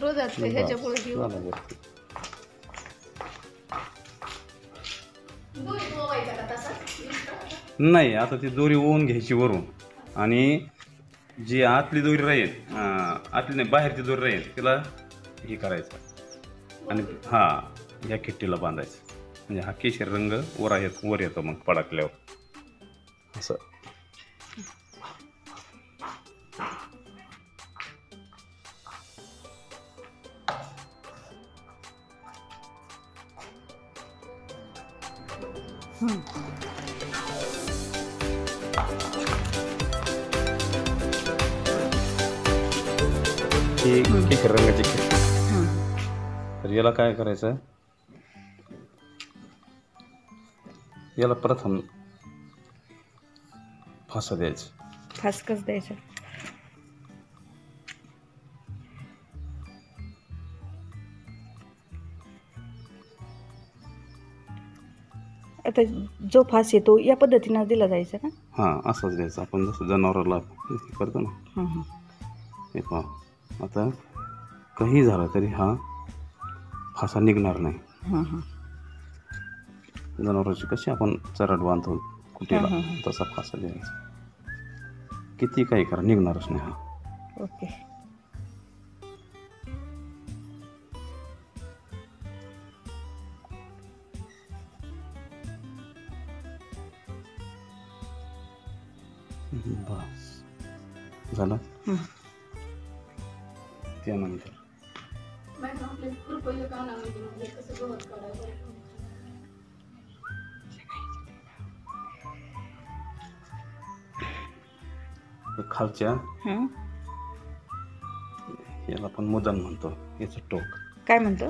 रोजातले ह्याच्यामुळे घेऊ. झालं वरती. नाही, आता ती दोरी ओवून घ्यायची वरून आणि जी आतली दोरी राहील आतली नाही बाहेरची दोरी राहील तिला हे करायचं आणि हा ह्या किट्टीला बांधायचं म्हणजे हा केशर रंग वर येतो मग पडकल्यावर असं. ही केशर रंगाची किट्टी. तर याला काय करायचं, याला प्रथम फासा द्यायचं. फास कसं द्यायचं? आता जो फास येतो या पद्धतीनं दिला जायचा का? हां, असंच द्यायचं आपण जसं जनावराला करतो ना. हे पहा, आता काही झालं तरी हा फासा निघणार नाही. जनावरांची कशी आपण चराट बांधतो कुटीला तसा फासा द्यायचा. किती काही करा निघणारच नाही हा. ओके. बस झालं. त्यानंतर खालच्या याला आपण मुदन म्हणतो. याचं टोक काय म्हणतो?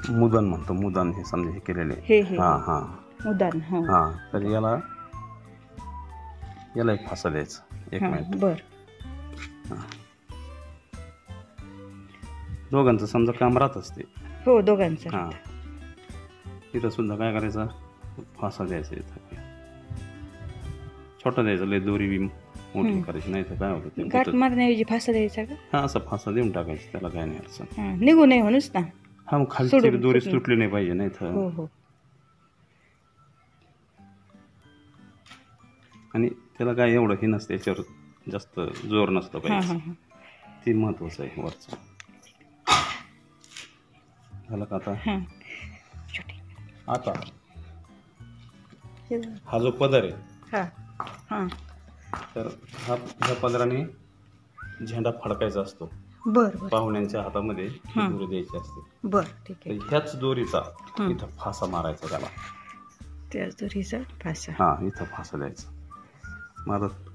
मुदन म्हणतो. मुदन हे समजा हे केलेले. हा हा मुदान. हा, तर याला एक फासा द्यायचा. एक मिनिट. बर. दोघांचं समजा काम राहत असते. हो, दोघांचं. हा, इथं सुद्धा काय करायचं, फासा द्यायचा. इथं छोटा द्यायचा, लय दोरी बी मोठी करायची नाही तर काय होतं गाठ मारण्याऐवजी फासा द्यायचा का? हा, असं फासा देऊन टाकायचं, त्याला काय नाही अडचण. निघू नये म्हणूच ना. हा, मग खालची दोरी सुटली नाही पाहिजे नाही तर. हो हो. आणि त्याला काय एवढं हे नसतं, याच्यावर जास्त जोर नसतं पाहिजे. ते महत्वाचं आहे वरचं. झालं का आता? आता हा जो पदर आहे तर ह्या पदराने झेंडा फडकायचा असतो. बर. पाहुण्यांच्या हातामध्ये दोरी द्यायची असते. बर, ठीक आहे. ह्याच दोरीचा इथं फासा मारायचा त्याला. त्याच दोरीचा फासा. हा, इथं फासा द्यायचा. मारत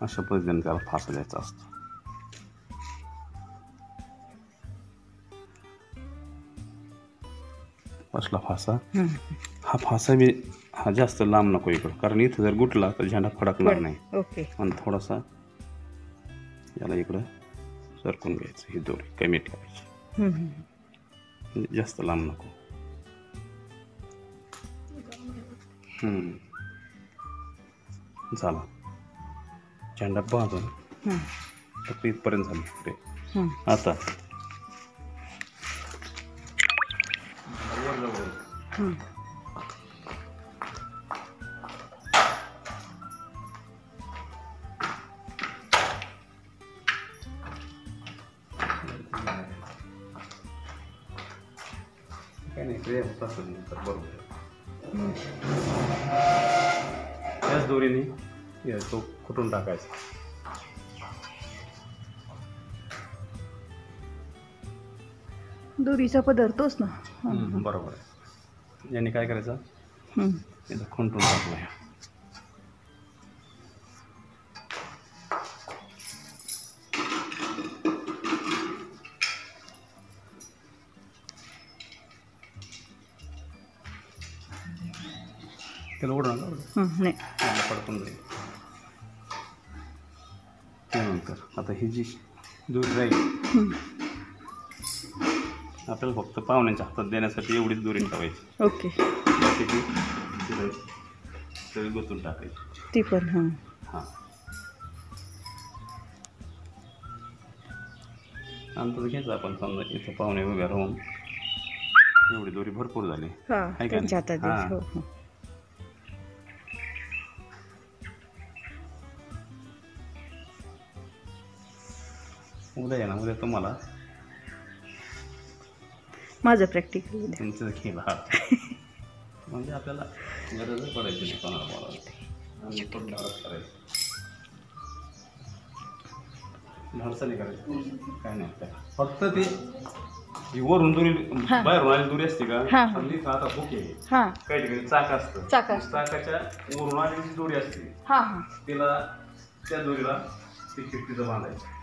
अशा पद्धतीने त्याला फासा द्यायचा असतो. बसला फासा. हा फासा बी हा जास्त लांब नको इकडं, कारण इथं जर गुटला तर झेंडा फडकणार नाही. ओके. पण थोडासा याला इकडं सरकून घ्यायचं. ही दोरी कमी ठेवायची, जास्त लांब नको. झाला झेंडा बांधून फक्त इथपर्यंत झालं. आता काय नाही, क्रिया होत असेल नंतर बरोबर. त्याच दोरीने तो कुठून टाकायचा. दोरीचा पदर तोच ना. बरोबर आहे. याने काय करायचं, याचं खुंटून टाकलं. त्याला ओढ नका, नाही पडकून जाईल. त्यानंतर आता ही जी दूध राहील आपल्याला फक्त पाहुण्यांच्या हातात देण्यासाठी एवढीच दोरी ठेवायची. ओके. बाकीची सगळी गोतून टाकायची ती पण. हां. अंतर घ्यायचं आपण समजा इथं पाहुणे उभ्या राहून एवढी दोरी भरपूर झाली हा आहे का त्यांच्या नाही? हातात हा. हो हो. उद्या आहे ना उद्या तुम्हाला माझं प्रॅक्टिकल तुमचं खेळ हा म्हणजे आपल्याला गरज पडायची नाही कोणाला बोलायला आणि पण धाडस करायचं धाडसं नाही करायचं काय नाही काय फक्त ते ही वरून दुरी हा. बाहेरून आलेली दुरी असते हा, का हा. समजी आता बुके हां काही ठिकाणी चाक असतं चाक असतं. चाकाच्या वरून आलेली जी दोरी असते हां हां तिला त्या दोरीला ती खिडकीचं बांधायचं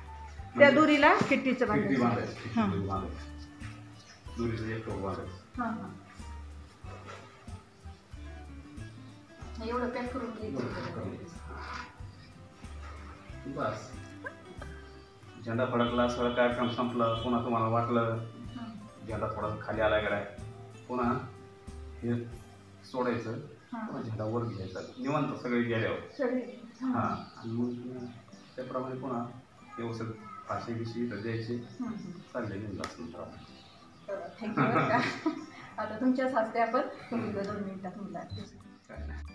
त्या दोरीला किट्टीचं खिडकी बांधायचं. बांधायची हां. खिडकी बांधायची दोरीचं एक टोक बांधायचं हां हां एवढं पॅक करून घ्यायचं. बस झेंडा फडकला सगळा कार्यक्रम संपला पुन्हा तुम्हाला वाटलं झेंडा थोडा खाली आला गेलाय पुन्हा हे सोडायचं पुन्हा झेंडा वर घ्यायचा निवांत सगळे गेल्यावर हां आणि मग त्याप्रमाणे पुन्हा व्यवस्थित फाशी बिशी द्यायची चालले घेऊन जास्त थँक्यू. आता तुमच्याच हस्ते आपण 2 मिनिटात होऊन जाते. काय नाही